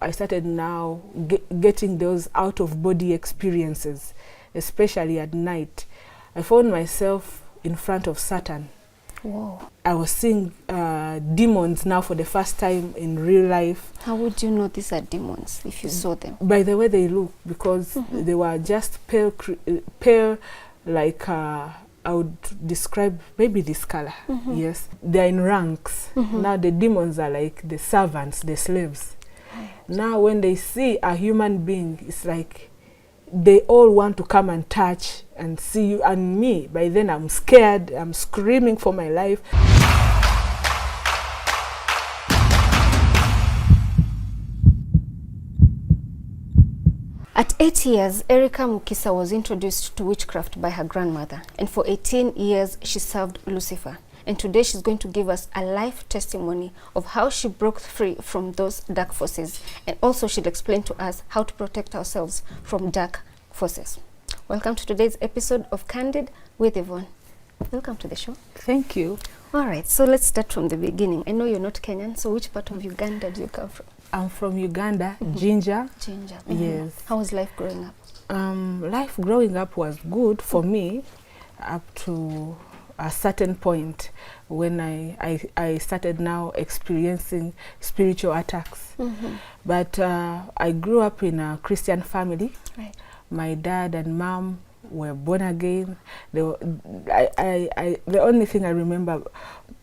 I started now getting those out-of-body experiences, especially at night. I found myself in front of Satan. Whoa. I was seeing demons now for the first time in real life. How would you know these are demons if you saw them? By the way they look, because they were just pale, like I would describe maybe this color. Yes, they're in ranks. Now the demons are like the servants, the slaves. Now when they see a human being, it's like they all want to come and touch and see you and me. By then I'm scared, I'm screaming for my life. At 8 years, Erica Mukisa was introduced to witchcraft by her grandmother, and for 18 years she served Lucifer. And today she's going to give us a life testimony of how she broke free from those dark forces, and also she'll explain to us how to protect ourselves from dark forces. Welcome to today's episode of Candid with Yvonne. Welcome to the show. Thank you. All right, so let's start from the beginning. I know you're not Kenyan, so which part of Uganda do you come from? I'm from Uganda, Jinja. Jinja. Yes. How was life growing up? Life growing up was good for me up to a certain point when I started now experiencing spiritual attacks. But I grew up in a Christian family. Right. My dad and mom were born again. The only thing I remember,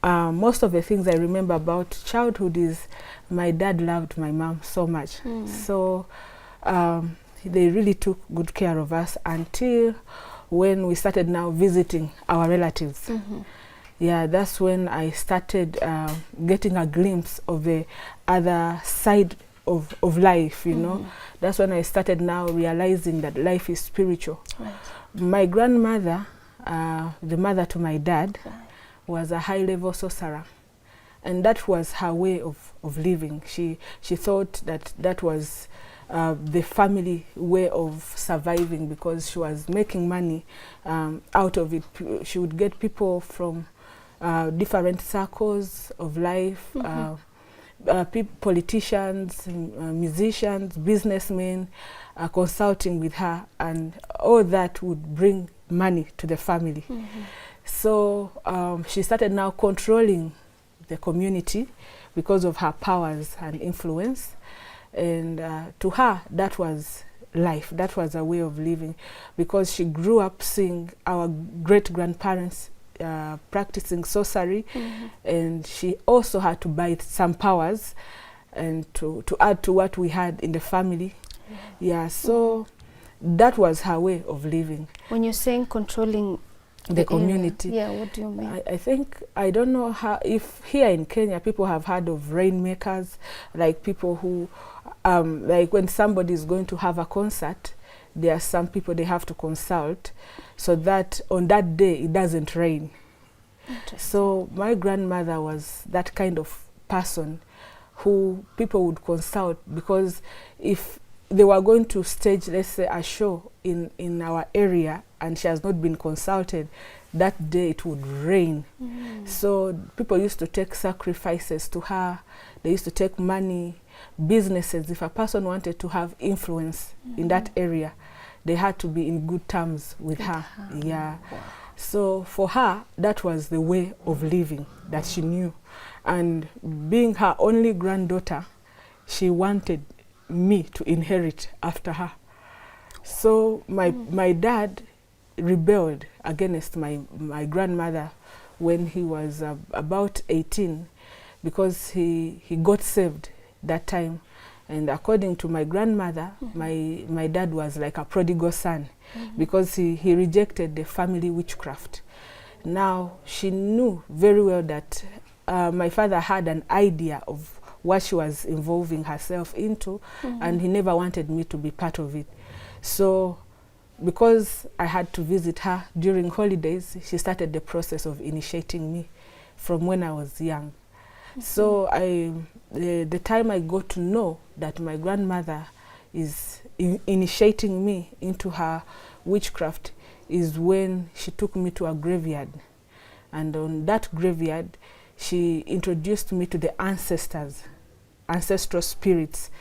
most of the things I remember about childhood is my dad loved my mom so much. So they really took good care of us until when we started now visiting our relatives. Yeah, that's when I started getting a glimpse of the other side of life, you know. That's when I started now realizing that life is spiritual. Right. My grandmother, the mother to my dad, was a high-level sorcerer. And that was her way of living. She thought that was the family way of surviving, because she was making money out of it. She would get people from different circles of life, politicians, musicians, businessmen, consulting with her, and all that would bring money to the family. So she started now controlling the community because of her powers and influence, and to her that was life, that was a way of living, because she grew up seeing our great-grandparents practicing sorcery, and she also had to buy some powers and to add to what we had in the family. Yeah, so that was her way of living. When you're saying controlling the community, yeah, what do you mean? I think, I don't know how, if here in Kenya people have heard of rainmakers, like people who, like when somebody is going to have a concert, there are some people they have to consult so that on that day it doesn't rain. So my grandmother was that kind of person who people would consult, because if they were going to stage, let's say, a show in our area and she has not been consulted, that day it would rain. So people used to take sacrifices to her. They used to take money, businesses. If a person wanted to have influence in that area, they had to be in good terms with her. Yeah. Wow. So for her, that was the way of living that she knew. And being her only granddaughter, she wanted me to inherit after her. So my dad rebelled against my grandmother when he was about 18, because he got saved that time. And according to my grandmother, my dad was like a prodigal son, because he rejected the family witchcraft. Now, she knew very well that my father had an idea of what she was involving herself into, and he never wanted me to be part of it. So, because I had to visit her during holidays, she started the process of initiating me from when I was young. So the time I got to know that my grandmother is initiating me into her witchcraft is when she took me to a graveyard. And on that graveyard, she introduced me to the ancestors, ancestral spirits,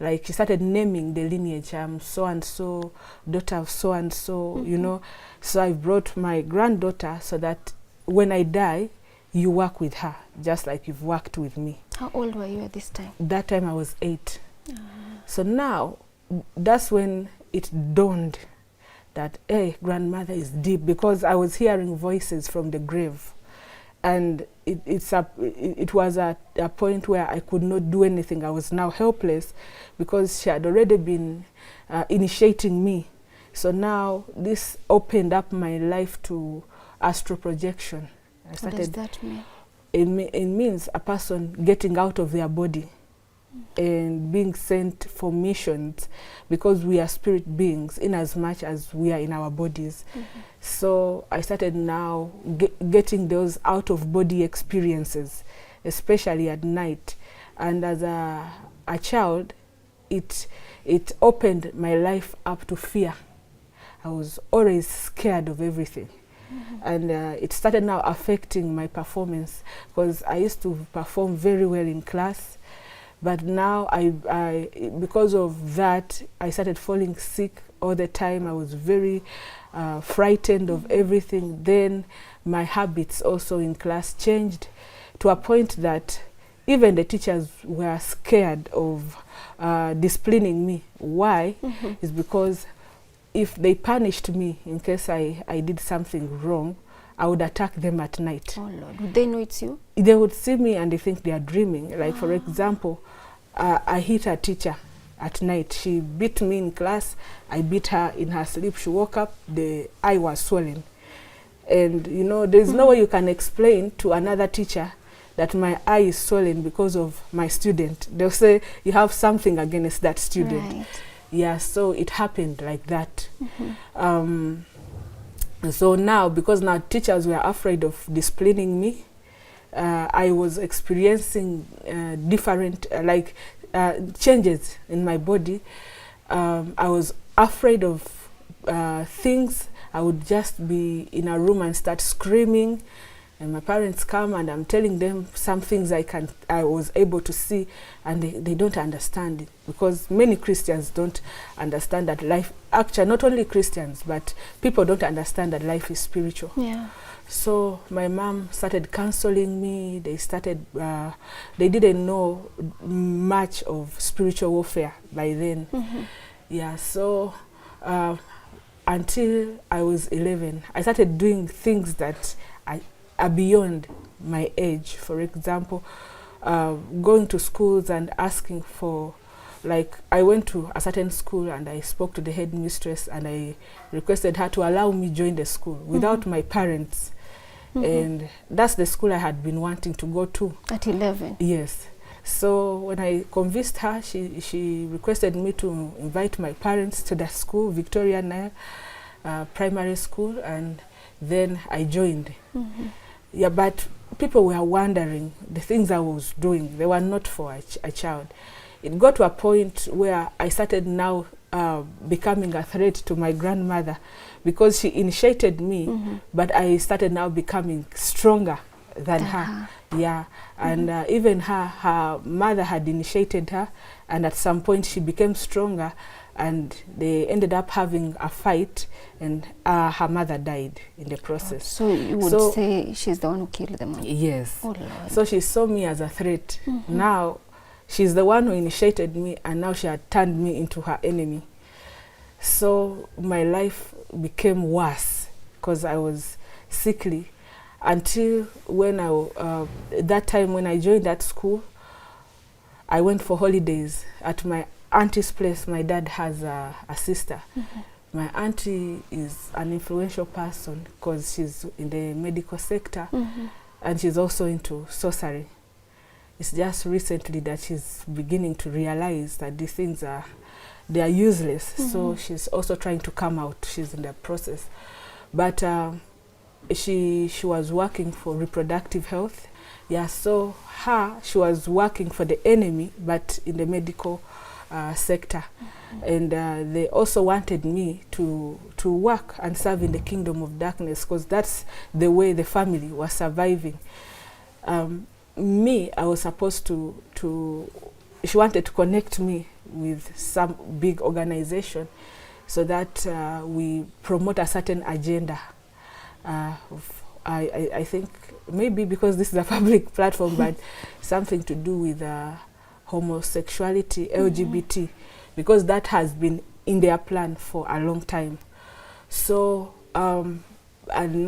like she started naming the lineage. I'm so and so, daughter of so and so, you know. So I brought my granddaughter so that when I die, you work with her, just like you've worked with me. How old were you at this time? That time I was 8. So now, that's when it dawned that, hey, grandmother is deep, because I was hearing voices from the grave. And it was at a point where I could not do anything. I was now helpless because she had already been initiating me. So now this opened up my life to astral projection. What does that mean? It means a person getting out of their body and being sent for missions, because we are spirit beings in as much as we are in our bodies. So I started now getting those out of body experiences, especially at night. And as a child, it opened my life up to fear. I was always scared of everything. And it started now affecting my performance, because I used to perform very well in class. But now, because of that, I started falling sick all the time. I was very frightened of everything. Then my habits also in class changed to a point that even the teachers were scared of disciplining me. Why? Is because if they punished me in case I did something wrong, I would attack them at night. Oh Lord, would they know it's you? They would see me and they think they are dreaming. Like for example, I hit a teacher at night. She beat me in class. I beat her in her sleep. She woke up, the eye was swollen. And you know, there's no way you can explain to another teacher that my eye is swollen because of my student. They'll say, you have something against that student. Right. Yeah, so it happened like that. So now, because now teachers were afraid of disciplining me, I was experiencing different changes in my body. I was afraid of things. I would just be in a room and start screaming, and my parents come and I'm telling them some things I was able to see, and they don't understand it, because many Christians don't understand that life, actually not only Christians, but people don't understand that life is spiritual. Yeah. So my mom started counseling me. They started, they didn't know much of spiritual warfare by then. Yeah, so until I was 11, I started doing things that are beyond my age. For example, going to schools and asking for, like, I went to a certain school and I spoke to the headmistress and I requested her to allow me join the school without my parents. And that's the school I had been wanting to go to. At 11? Yes. So when I convinced her, she requested me to invite my parents to the school, Victoria Nile Primary School, and then I joined. Yeah, but people were wondering the things I was doing. They were not for a child. It got to a point where I started now becoming a threat to my grandmother, because she initiated me, but I started now becoming stronger than her. Yeah, and even her mother had initiated her, and at some point she became stronger, and they ended up having a fight, and her mother died in the process. So you would say she's the one who killed the mom? Yes. Oh Lord. So she saw me as a threat. Now she's the one who initiated me, and now she had turned me into her enemy. So my life became worse because I was sickly, until when that time when I joined that school, I went for holidays at my auntie's place. My dad has a sister. My auntie is an influential person because she's in the medical sector, and she's also into sorcery. It's just recently that she's beginning to realize that these things they are useless. So she's also trying to come out. She's in the process. But she was working for reproductive health. Yeah, so she was working for the enemy, but in the medical sector. And they also wanted me to work and serve in the kingdom of darkness, because that's the way the family was surviving. I was supposed to she wanted to connect me with some big organization so that we promote a certain agenda. I think maybe because this is a public platform, but something to do with homosexuality, LGBT, because that has been in their plan for a long time. So, and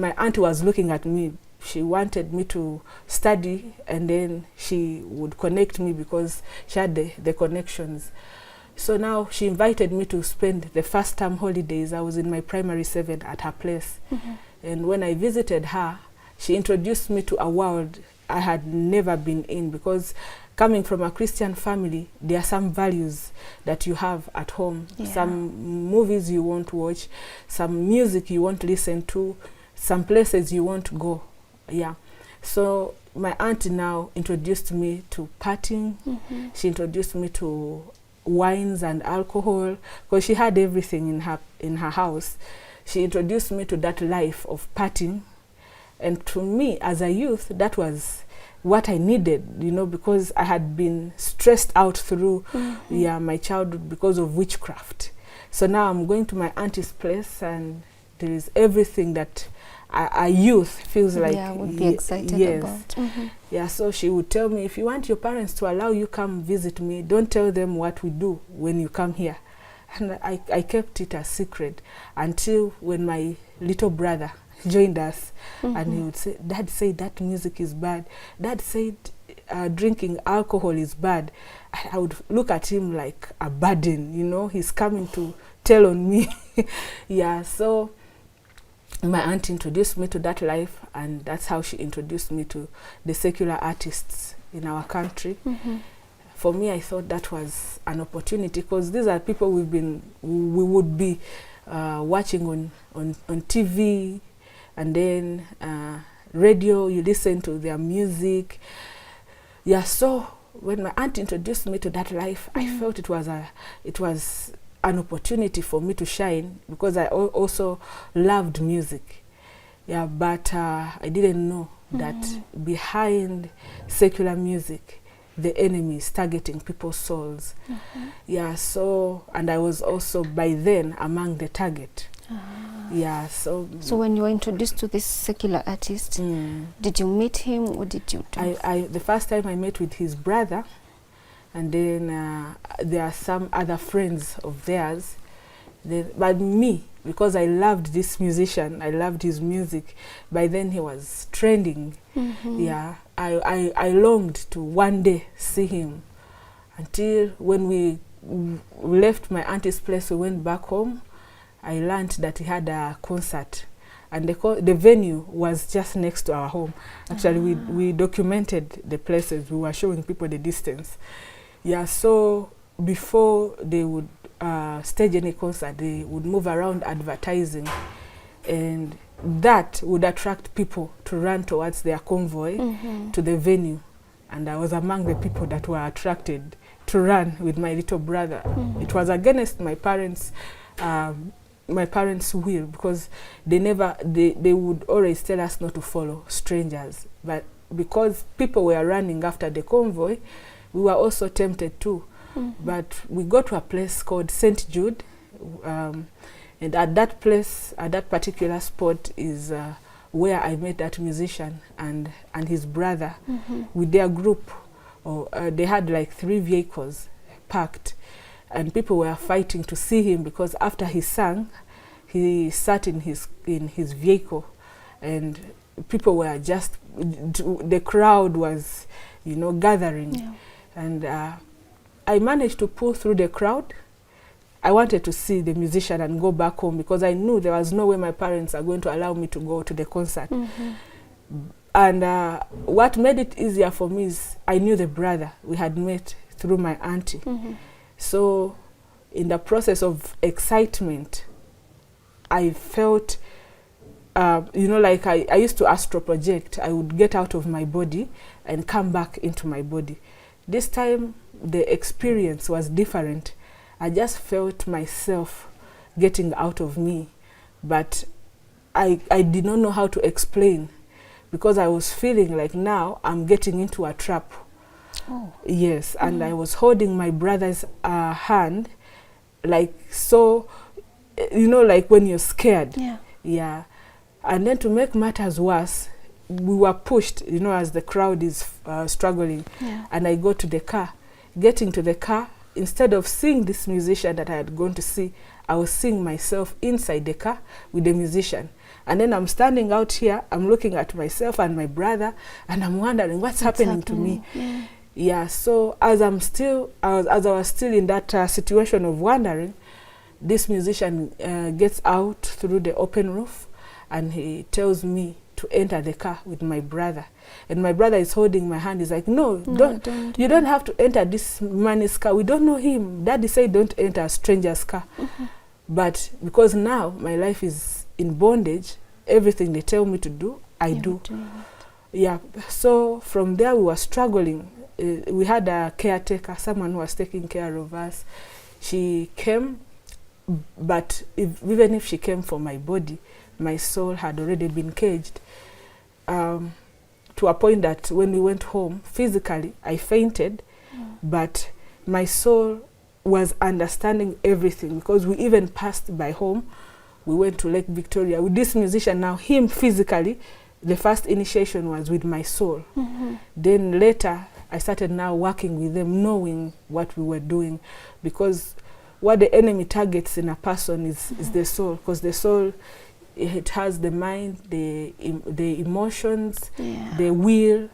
my aunt was looking at me. She wanted me to study, and then she would connect me because she had the connections. So now she invited me to spend the first term holidays. I was in my primary 7 at her place. And when I visited her, she introduced me to a world I had never been in, because coming from a Christian family, there are some values that you have at home. Some movies you won't watch, some music you won't listen to, some places you won't go. So my auntie now introduced me to partying. She introduced me to wines and alcohol, because she had everything in her house. She introduced me to that life of partying, and to me as a youth, that was what I needed, you know, because I had been stressed out through my childhood because of witchcraft. So now I'm going to my auntie's place, and there is everything that a youth feels like would be excited about. So she would tell me, if you want your parents to allow you come visit me, don't tell them what we do when you come here. And I kept it a secret until when my little brother joined us, and he would say, Dad said that music is bad. Dad said drinking alcohol is bad. I would look at him like a burden, you know, he's coming to tell on me. So my aunt introduced me to that life, and that's how she introduced me to the secular artists in our country. For me, I thought that was an opportunity, because these are people we would be watching on TV, and then radio, you listen to their music. So when my aunt introduced me to that life, I felt it was an opportunity for me to shine, because I also loved music. But I didn't know that behind secular music, the enemy is targeting people's souls. So, and I was also by then among the target. So when you were introduced to this secular artist, did you meet him, or did you the first time I met with his brother, and then there are some other friends of theirs. But me, because I loved this musician, I loved his music, by then he was trending. I longed to one day see him, until when we left my auntie's place, we went back home. I learned that he had a concert, and the venue was just next to our home. Actually, we documented the places. We were showing people the distance. So before they would stage any concert, they would move around advertising, and that would attract people to run towards their convoy to the venue. And I was among the people that were attracted to run with my little brother. It was against my parents' will, because they would always tell us not to follow strangers. But because people were running after the convoy, we were also tempted too. But we got to a place called St. Jude, and at that place, at that particular spot, is where I met that musician and his brother with their group. They had like 3 vehicles parked, and people were fighting to see him, because after he sang, he sat in his vehicle, and people were just, the crowd was, you know, gathering. And I managed to pull through the crowd. I wanted to see the musician and go back home, because I knew there was no way my parents are going to allow me to go to the concert. And what made it easier for me is I knew the brother. We had met through my auntie. So in the process of excitement, I felt, you know, like I used to astral project. I would get out of my body and come back into my body. This time, the experience was different. I just felt myself getting out of me, but I did not know how to explain, because I was feeling like now I'm getting into a trap. Oh. Yes, and I was holding my brother's hand, like, so, you know, like when you're scared. Yeah. Yeah. And then to make matters worse, we were pushed, you know, as the crowd is struggling. Yeah. And I go to the car. Getting to the car, instead of seeing this musician that I had gone to see, I was seeing myself inside the car with the musician. And then I'm standing out here, I'm looking at myself and my brother, and I'm wondering what's happening to me. Yeah. Yeah, so as I was still in that situation of wondering, this musician gets out through the open roof, and he tells me to enter the car with my brother. And my brother is holding my hand. He's like, no, don't. You don't have to enter this man's car. We don't know him. Daddy said don't enter a stranger's car. But because now my life is in bondage, everything they tell me to do, I do. Yeah, so from there we were struggling. We had a caretaker, someone who was taking care of us. She came, but even if she came for my body, my soul had already been caged. To a point that when we went home, physically, I fainted, but my soul was understanding everything, because we even passed by home. We went to Lake Victoria with this musician. Now, him physically, the first initiation was with my soul. Then later, I started now working with them, knowing what we were doing, because what the enemy targets in a person is the soul, because the soul, it has the mind, the emotions, the will,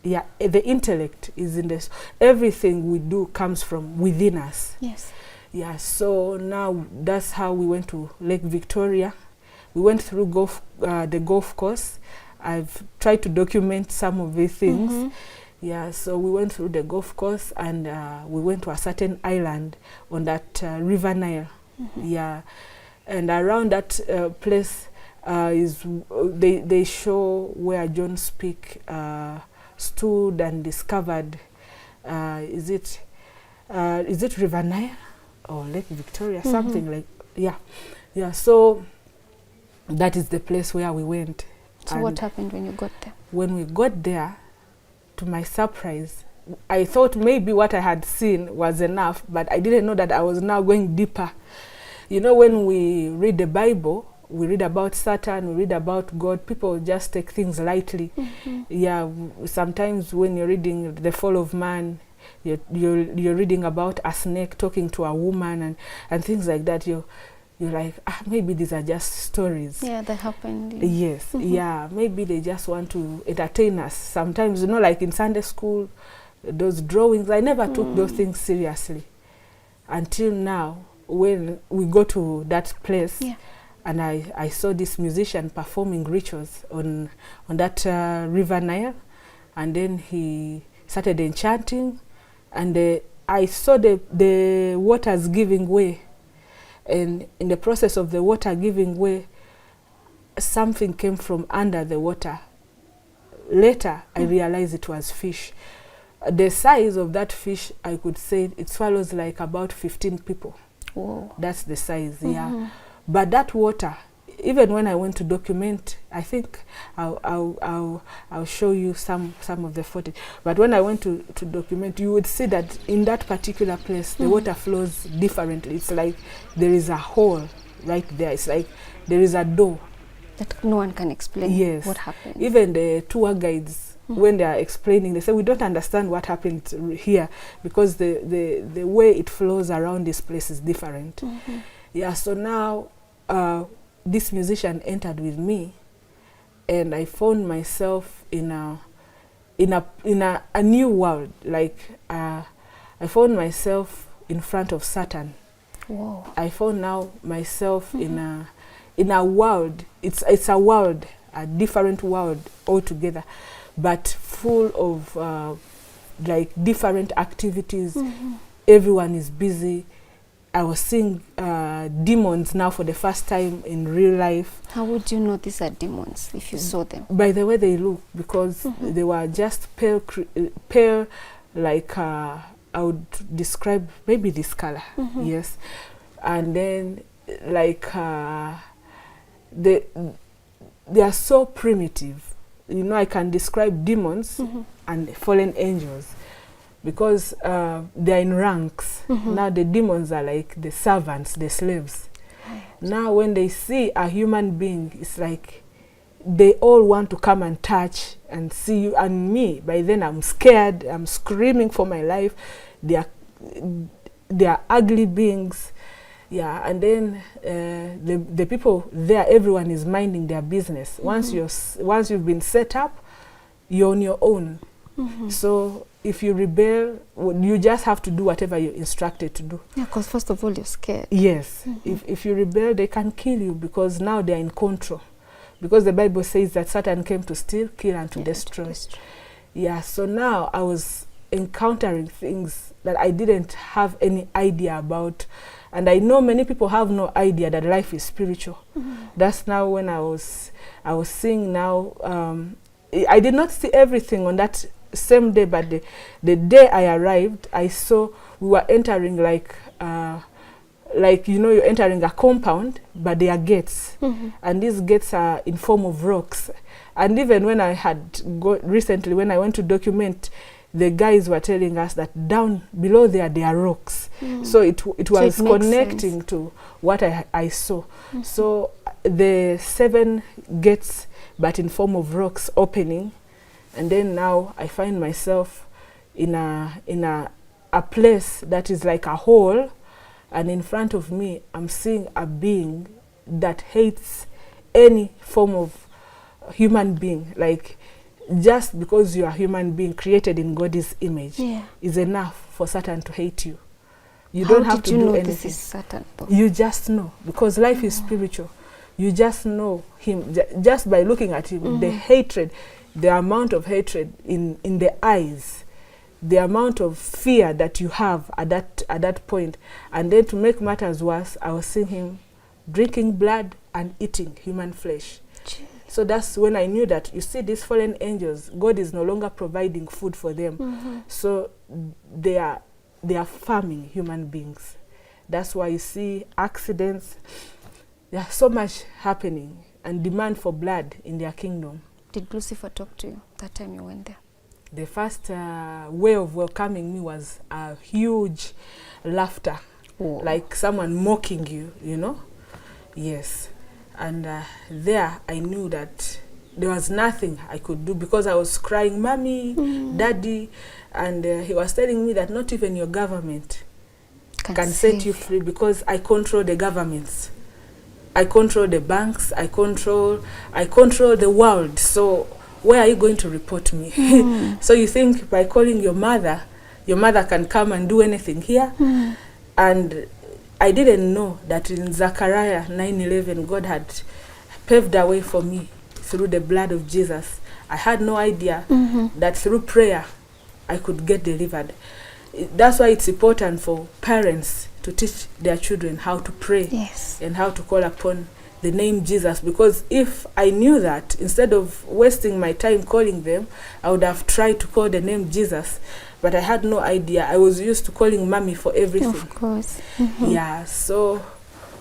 the intellect is in this. Everything we do comes from within us. Yes. Yeah, so now that's how we went to Lake Victoria. We went through the golf course. I've tried to document some of these things. Yeah, so we went through the golf course, and we went to a certain island on that River Nile. Yeah. And around that place is they show where John Speak stood and discovered. Is it River Nile or Lake Victoria? Something like yeah. So that is the place where we went. So what happened when you got there? When we got there, to my surprise, I thought maybe what I had seen was enough, but I didn't know that I was now going deeper. You know, when we read the Bible, we read about Satan, we read about God, people just take things lightly. Yeah, sometimes when you're reading the fall of man, you're reading about a snake talking to a woman and things like that. You're like, maybe these are just stories. Yeah, that happened. Yes, yeah, maybe they just want to entertain us. Sometimes, you know, like in Sunday school, those drawings, I never took those things seriously until now. When we go to that place, and I saw this musician performing rituals on that River Nile, and then he started enchanting, and I saw the waters giving way, and in the process of the water giving way, something came from under the water. Later, I realized it was fish. The size of that fish, I could say it swallows like about 15 people. Whoa. That's the size, yeah. But that water, even when I went to document, I think I'll show you some of the footage. But when I went to document, you would see that in that particular place, the water flows differently. It's like there is a hole right there. It's like there is a door. That no one can explain what happened. Even the tour guides, when they are explaining, they say, we don't understand what happened here, because the way it flows around this place is different. Yeah, so now this musician entered with me, and I found myself in a new world. Like I found myself in front of Satan. Whoa. I found now myself in a world. It's a world, a different world altogether, but full of like different activities. Everyone is busy. I was seeing demons now for the first time in real life. How would you know these are demons if you saw them? By the way they look, because they were just pale, like I would describe maybe this color, yes. And then like they are so primitive. You know, I can describe demons and fallen angels. because they're in ranks. Now the demons are like the servants, the slaves. Now when they see a human being, it's like they all want to come and touch and see you and me. By then I'm scared, I'm screaming for my life. They are ugly beings. Yeah, and then the people there, everyone is minding their business. Once you've been set up, you're on your own. So if you rebel, you just have to do whatever you're instructed to do. Yeah, because first of all, you're scared. Yes. If you rebel, they can kill you because now they're in control. Because the Bible says that Satan came to steal, kill, and to destroy. Yeah, so now I was encountering things that I didn't have any idea about. And I know many people have no idea that life is spiritual. That's now when I was seeing now. I did not see everything on that same day, but the day I arrived, I saw we were entering like you're entering a compound, but there are gates, and these gates are in form of rocks. And even when I had recently, when I went to document, the guys were telling us that down below there are rocks. So it was connecting sense to what I saw. So the 7 gates, but in form of rocks, opening, and then now I find myself in a place that is like a hole, and in front of me I'm seeing a being that hates any form of human being. Like, just because you are a human being created in God's image is enough for Satan to hate you. You don't have to do anything. This is Satan, though? You just know, because life is spiritual. You just know him just by looking at him. The hatred, the amount of hatred in the eyes, the amount of fear that you have at that point. And then to make matters worse, I was seeing him drinking blood and eating human flesh. So that's when I knew that, you see, these fallen angels, God is no longer providing food for them. So they are farming human beings. That's why you see accidents. There's so much happening and demand for blood in their kingdom. Did Lucifer talk to you that time you went there? The first way of welcoming me was a huge laughter, like someone mocking you, you know? Yes. And there I knew that there was nothing I could do, because I was crying, Mommy, Daddy, and he was telling me that not even your government can set you free, because I control the governments. I control the banks, I control the world. So where are you going to report me? So you think by calling your mother can come and do anything here? And I didn't know that in Zechariah 9:11, God had paved a way for me through the blood of Jesus. I had no idea that through prayer I could get delivered. That's why it's important for parents to teach their children how to pray and how to call upon the name Jesus. Because if I knew that, instead of wasting my time calling them, I would have tried to call the name Jesus. But I had no idea. I was used to calling Mommy for everything. Of course. Yeah, so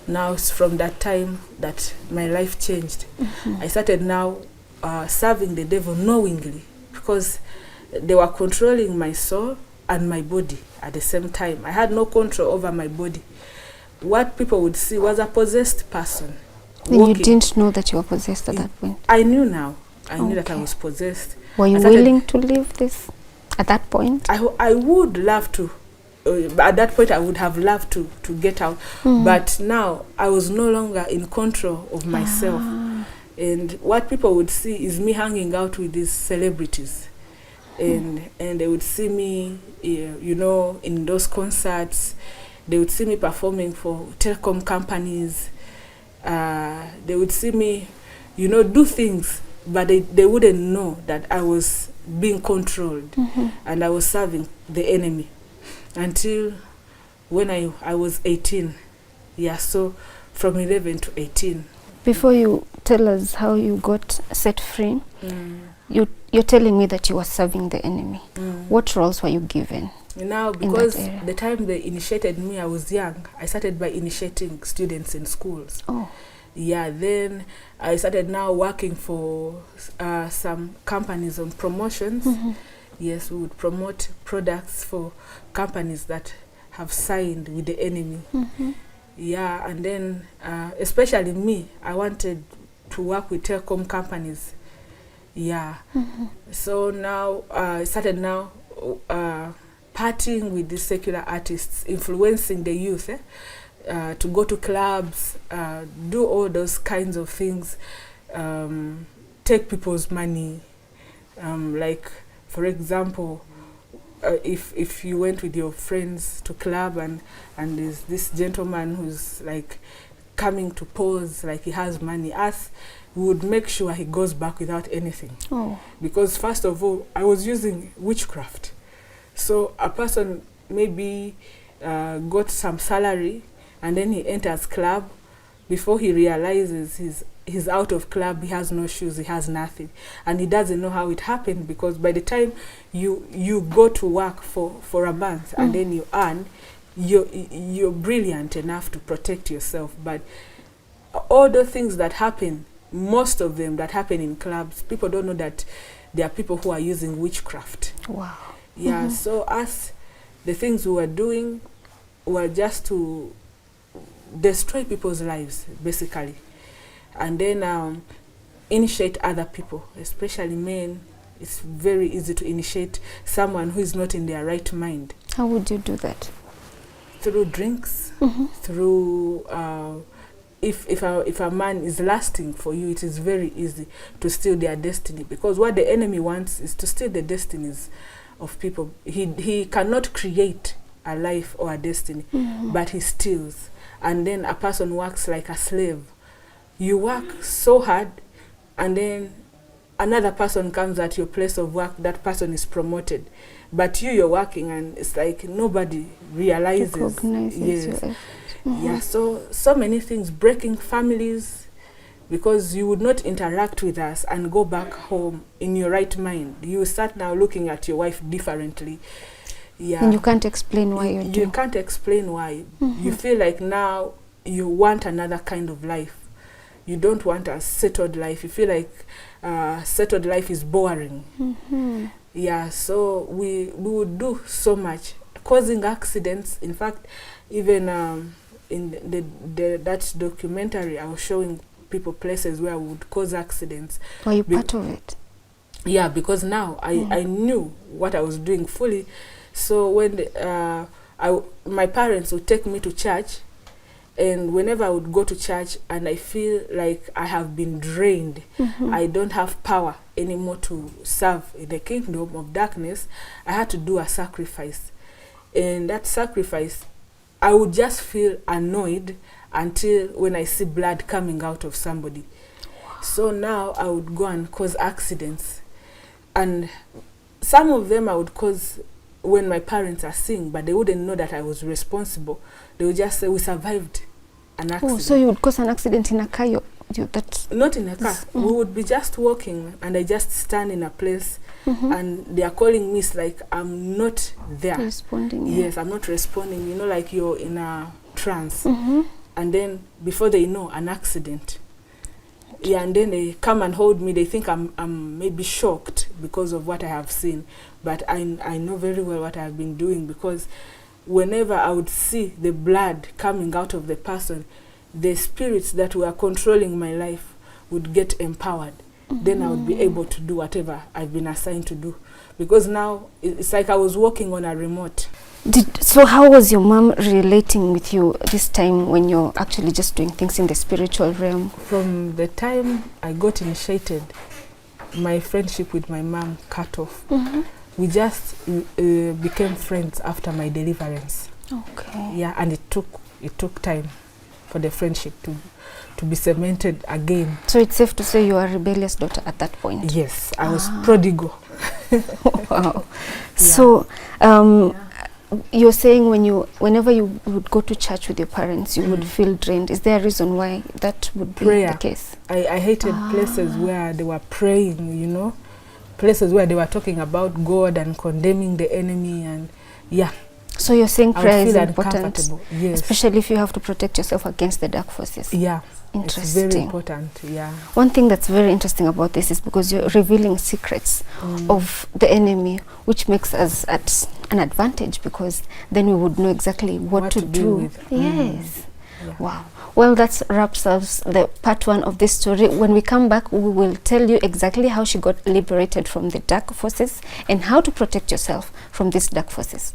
now it's from that time that my life changed. I started now serving the devil knowingly, because they were controlling my soul and my body at the same time. I had no control over my body. What people would see was a possessed person. And you didn't know that you were possessed at that point? I knew now. I knew that I was possessed. Were you willing to leave this at that point? I would love to. At that point, I would have loved to get out. But now, I was no longer in control of myself. And what people would see is me hanging out with these celebrities. And they would see me, you know, in those concerts. They would see me performing for telecom companies. They would see me, you know, do things, but they wouldn't know that I was being controlled and I was serving the enemy until when I was 18. Yeah, so from 11 to 18. Before you tell us how you got set free, you're telling me that you were serving the enemy. What roles were you given? Now, because the time they initiated me, I was young. I started by initiating students in schools. Yeah, then I started now working for some companies on promotions. Yes, we would promote products for companies that have signed with the enemy. Yeah, and then especially me, I wanted to work with telecom companies. Yeah. So now I started now partying with these secular artists, influencing the youth to go to clubs, do all those kinds of things, take people's money. Like, for example, if you went with your friends to club and there's this gentleman who's like coming to pose like he has money, us we would make sure he goes back without anything. Because first of all, I was using witchcraft. So a person maybe got some salary and then he enters club. Before he realizes he's out of club, he has no shoes, he has nothing, and he doesn't know how it happened, because by the time you go to work for a month and then you earn, you're brilliant enough to protect yourself. But all the things that happen, most of them that happen in clubs, people don't know that there are people who are using witchcraft. Wow. Yeah. So us, the things we were doing were just to destroy people's lives, basically, and then initiate other people, especially men. It's very easy to initiate someone who is not in their right mind. How would you do that? Through drinks, through if a man is lasting for you, it is very easy to steal their destiny, because what the enemy wants is to steal the destinies of people. He cannot create a life or a destiny, but he steals. And then a person works like a slave. You work so hard, and then another person comes at your place of work, that person is promoted. But you're working, and it's like nobody realizes. Recognizes you. Yeah, so many things, breaking families, because you would not interact with us and go back home in your right mind. You start now looking at your wife differently. Yeah. And you can't explain why you do. You can't explain why. You feel like now you want another kind of life. You don't want a settled life. You feel like settled life is boring. Yeah, so we would do so much, causing accidents. In fact, even in that documentary, I was showing people places where we would cause accidents. Were you part of it? Yeah, because now I knew what I was doing fully. So when my parents would take me to church, and whenever I would go to church and I feel like I have been drained, I don't have power anymore to serve in the kingdom of darkness, I had to do a sacrifice. And that sacrifice, I would just feel annoyed until when I see blood coming out of somebody. So now I would go and cause accidents. And some of them I would cause when my parents are seeing, but they wouldn't know that I was responsible. They would just say, we survived an accident. Oh, so you would cause an accident in a car? Not in a car. We would be just walking, and I just stand in a place, and they are calling me. It's like I'm not there. Responding. Yes, I'm not responding. You know, like you're in a trance. And then before they know, an accident. Yeah, and then they come and hold me. They think I'm maybe shocked because of what I have seen. But I know very well what I have been doing, because whenever I would see the blood coming out of the person, the spirits that were controlling my life would get empowered. Then I would be able to do whatever I've been assigned to do. Because now it's like I was walking on a remote. So how was your mom relating with you this time when you're actually just doing things in the spiritual realm? From the time I got initiated, my friendship with my mom cut off. We just became friends after my deliverance. Okay. Yeah, and it took time for the friendship to be cemented again. So it's safe to say you are a rebellious daughter at that point? Yes, I was prodigal. Wow. Yeah. So you're saying whenever you would go to church with your parents, you would feel drained. Is there a reason why that would be the case? I hated places where they were praying, you know, places where they were talking about God and condemning the enemy, and yeah. So you're saying I would prayer is feel important, uncomfortable. Yes. especially if you have to protect yourself against the dark forces. Yeah. Interesting. It's very important. Yeah. One thing that's very interesting about this is because you're revealing secrets of the enemy, which makes us at an advantage, because then we would know exactly what to do. with. Yes. Yeah. Wow. Well, that wraps up the part 1 of this story. When we come back, we will tell you exactly how she got liberated from the dark forces and how to protect yourself from these dark forces.